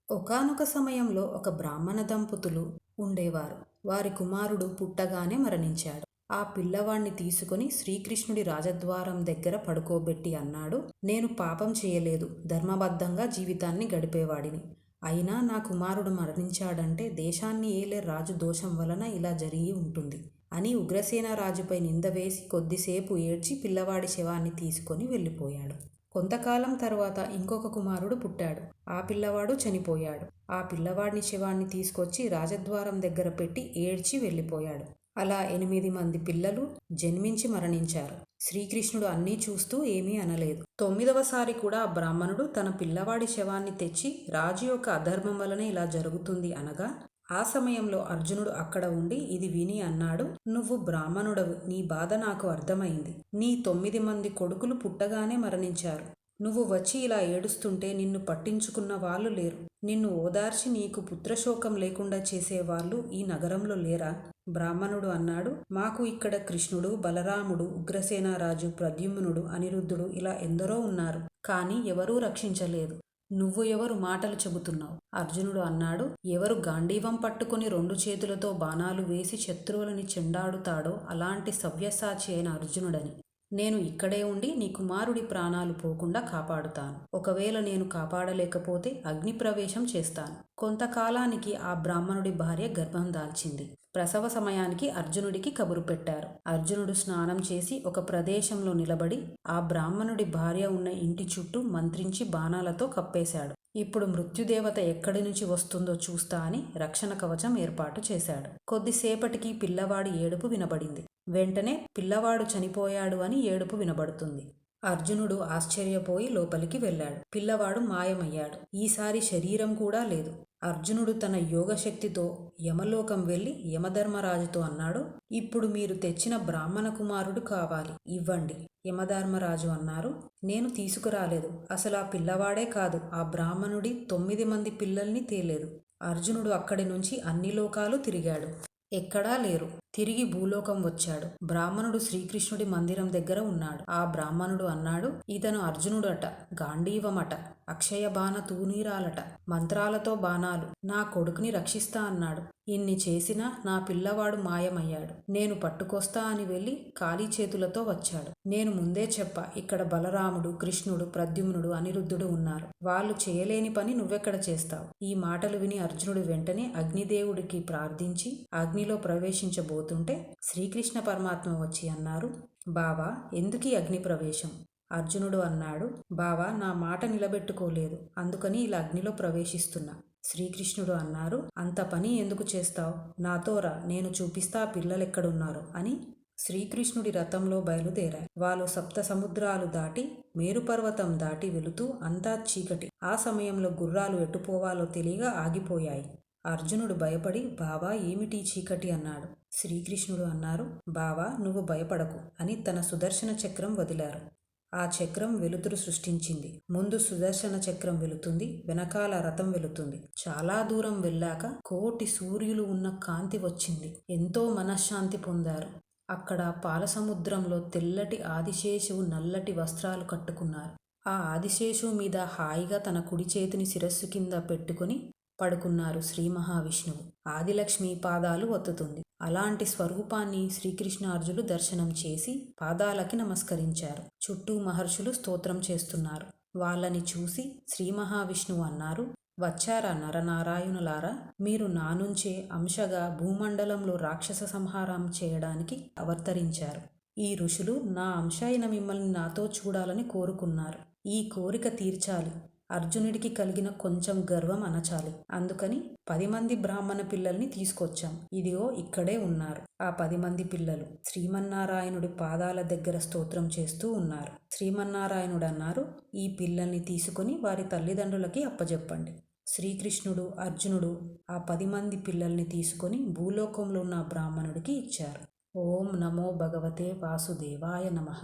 ఒకానొక సమయంలో ఒక బ్రాహ్మణ దంపతులు ఉండేవారు. వారి కుమారుడు పుట్టగానే మరణించాడు. ఆ పిల్లవాణ్ణి తీసుకొని శ్రీకృష్ణుడి రాజద్వారం దగ్గర పడుకోబెట్టి అన్నాడు, నేను పాపం చేయలేదు, ధర్మబద్ధంగా జీవితాన్ని గడిపేవాడిని. అయినా నా కుమారుడు మరణించాడంటే దేశాన్ని ఏలే రాజు దోషం వలన ఇలా జరిగి ఉంటుంది అని ఉగ్రసేన రాజుపై నింద వేసి కొద్దిసేపు ఏడ్చి పిల్లవాడి శవాన్ని తీసుకొని వెళ్ళిపోయాడు. కొంతకాలం తర్వాత ఇంకొక కుమారుడు పుట్టాడు. ఆ పిల్లవాడు చనిపోయాడు. ఆ పిల్లవాడిని శవాన్ని తీసుకొచ్చి రాజద్వారం దగ్గర పెట్టి ఏడ్చి వెళ్ళిపోయాడు. అలా 8 మంది పిల్లలు జన్మించి మరణించారు. శ్రీకృష్ణుడు అన్నీ చూస్తూ ఏమీ అనలేదు. 9వసారి కూడా ఆ బ్రాహ్మణుడు తన పిల్లవాడి శవాన్ని తెచ్చి రాజు యొక్క అధర్మం వలన ఇలా జరుగుతుంది అనగా, ఆ సమయంలో అర్జునుడు అక్కడ ఉండి ఇది విని అన్నాడు, నువ్వు బ్రాహ్మణుడవు, నీ బాధ నాకు అర్థమైంది. నీ 9 మంది కొడుకులు పుట్టగానే మరణించారు. నువ్వు వచ్చి ఇలా ఏడుస్తుంటే నిన్ను పట్టించుకున్న వాళ్ళు లేరు. నిన్ను ఓదార్చి నీకు పుత్రశోకం లేకుండా చేసేవాళ్ళు ఈ నగరంలో లేరా? బ్రాహ్మణుడు అన్నాడు, మాకు ఇక్కడ కృష్ణుడు, బలరాముడు, ఉగ్రసేనరాజు, ప్రద్యుమ్నుడు, అనిరుద్ధుడు ఇలా ఎందరో ఉన్నారు. కానీ ఎవరూ రక్షించలేదు. నువ్వు ఎవరు మాటలు చెబుతున్నావు? అర్జునుడు అన్నాడు, ఎవరు గాంధీవం పట్టుకుని 2 చేతులతో బాణాలు వేసి శత్రువులని చెండాడుతాడో అలాంటి సవ్యసాచి అయిన అర్జునుడని. నేను ఇక్కడే ఉండి నీ కుమారుడి ప్రాణాలు పోకుండా కాపాడుతాను. ఒకవేళ నేను కాపాడలేకపోతే అగ్ని ప్రవేశం చేస్తాను. కొంతకాలానికి ఆ బ్రాహ్మణుడి భార్య గర్భం దాల్చింది. ప్రసవ సమయానికి అర్జునుడికి కబురు పెట్టారు. అర్జునుడు స్నానం చేసి ఒక ప్రదేశంలో నిలబడి ఆ బ్రాహ్మణుడి భార్య ఉన్న ఇంటి చుట్టూ మంత్రించి బాణాలతో కప్పేశాడు. ఇప్పుడు మృత్యుదేవత ఎక్కడి నుంచి వస్తుందో చూస్తా అని రక్షణ కవచం ఏర్పాటు చేశాడు. కొద్దిసేపటికి పిల్లవాడి ఏడుపు వినబడింది. వెంటనే పిల్లవాడు చనిపోయాడు అని ఏడుపు వినబడుతుంది. అర్జునుడు ఆశ్చర్యపోయి లోపలికి వెళ్ళాడు. పిల్లవాడు మాయమయ్యాడు. ఈసారి శరీరం కూడా లేదు. అర్జునుడు తన యోగశక్తితో యమలోకం వెళ్ళి యమధర్మరాజుతో అన్నాడు, ఇప్పుడు మీరు తెచ్చిన బ్రాహ్మణ కుమారుడు కావాలి, ఇవ్వండి. యమధర్మరాజు అన్నారు, నేను తీసుకురాలేదు. అసలు ఆ పిల్లవాడే కాదు, ఆ బ్రాహ్మణుడి 9 మంది పిల్లల్ని తేలేదు. అర్జునుడు అక్కడి నుంచి అన్ని లోకాలు తిరిగాడు. ఎక్కడా లేరు. తిరిగి భూలోకం వచ్చాడు. బ్రాహ్మణుడు శ్రీకృష్ణుడి మందిరం దగ్గర ఉన్నాడు. ఆ బ్రాహ్మణుడు అన్నాడు, ఇతను అర్జునుడట, గాంధీవమట, అక్షయ బాణ తూనీరాలట, మంత్రాలతో బాణాలు, నా కొడుకుని రక్షిస్తా అన్నాడు. ఇన్ని చేసినా నా పిల్లవాడు మాయమయ్యాడు. నేను పట్టుకొస్తా అని వెళ్ళి ఖాళీ చేతులతో వచ్చాడు. నేను ముందే చెప్పా, ఇక్కడ బలరాముడు, కృష్ణుడు, ప్రద్యుమ్నుడు, అనిరుద్ధుడు ఉన్నారు. వాళ్ళు చేయలేని పని నువ్వెక్కడ చేస్తావు? ఈ మాటలు విని అర్జునుడు వెంటనే అగ్నిదేవుడికి ప్రార్థించి అగ్నిలో ప్రవేశించబోతుంటే శ్రీకృష్ణ పరమాత్మ వచ్చి అన్నారు, బావా, ఎందుకీ అగ్ని ప్రవేశం? అర్జునుడు అన్నాడు, బావా, నా మాట నిలబెట్టుకోలేదు, అందుకని ఇలా అగ్నిలో ప్రవేశిస్తున్నా. శ్రీకృష్ణుడు అన్నారు, అంత పని ఎందుకు చేస్తావు? నాతో రా, నేను చూపిస్తా పిల్లలెక్కడున్నారు అని శ్రీకృష్ణుడి రథంలో బయలుదేరారు. వాళ్ళు 7 సముద్రాలు దాటి మేరుపర్వతం దాటి వెళుతూ అంతా చీకటి. ఆ సమయంలో గుర్రాలు ఎటుపోవాలో తెలియక ఆగిపోయాయి. అర్జునుడు భయపడి, బావా, ఏమిటి చీకటి అన్నాడు. శ్రీకృష్ణుడు అన్నారు, బావా, నువ్వు భయపడకు అని తన సుదర్శన చక్రం వదిలారు. ఆ చక్రం వెలుతురు సృష్టించింది. ముందు సుదర్శన చక్రం వెళుతుంది, వెనకాల రథం వెళుతుంది. చాలా దూరం వెళ్ళాక 1,000,000 సూర్యులు ఉన్న కాంతి వచ్చింది. ఎంతో మనశ్శాంతి పొందారు. అక్కడ పాలసముద్రంలో తెల్లటి ఆదిశేషువు నల్లటి వస్త్రాలు కట్టుకున్నారు. ఆ ఆదిశేషువు మీద హాయిగా తన కుడి చేతిని శిరస్సు కింద పెట్టుకుని పడుకున్నారు శ్రీ మహావిష్ణువు. ఆదిలక్ష్మి పాదాలు ఒత్తుతుంది. అలాంటి స్వరూపాన్ని శ్రీకృష్ణార్జునులు దర్శనం చేసి పాదాలకి నమస్కరించారు. చుట్టూ మహర్షులు స్తోత్రం చేస్తున్నారు. వాళ్ళని చూసి శ్రీ మహావిష్ణువు అన్నారు, వచ్చారా నరనారాయణులారా, మీరు నా నుంచే అంశగా భూమండలంలో రాక్షస సంహారం చేయడానికి అవతరించారు. ఈ ఋషులు నా అంశ అయిన మిమ్మల్ని నాతో చూడాలని కోరుకున్నారు. ఈ కోరిక తీర్చాలి. అర్జునుడికి కలిగిన కొంచెం గర్వం అణచాలి. అందుకని 10 మంది బ్రాహ్మణ పిల్లల్ని తీసుకొచ్చాం. ఇదిగో ఇక్కడే ఉన్నారు. ఆ 10 మంది పిల్లలు శ్రీమన్నారాయణుడి పాదాల దగ్గర స్తోత్రం చేస్తూ ఉన్నారు. శ్రీమన్నారాయణుడు అన్నారు, ఈ పిల్లల్ని తీసుకుని వారి తల్లిదండ్రులకి అప్పజెప్పండి. శ్రీకృష్ణుడు, అర్జునుడు ఆ 10 మంది పిల్లల్ని తీసుకొని భూలోకంలో ఉన్న బ్రాహ్మణుడికి ఇచ్చారు. ఓం నమో భగవతే వాసుదేవాయ నమః.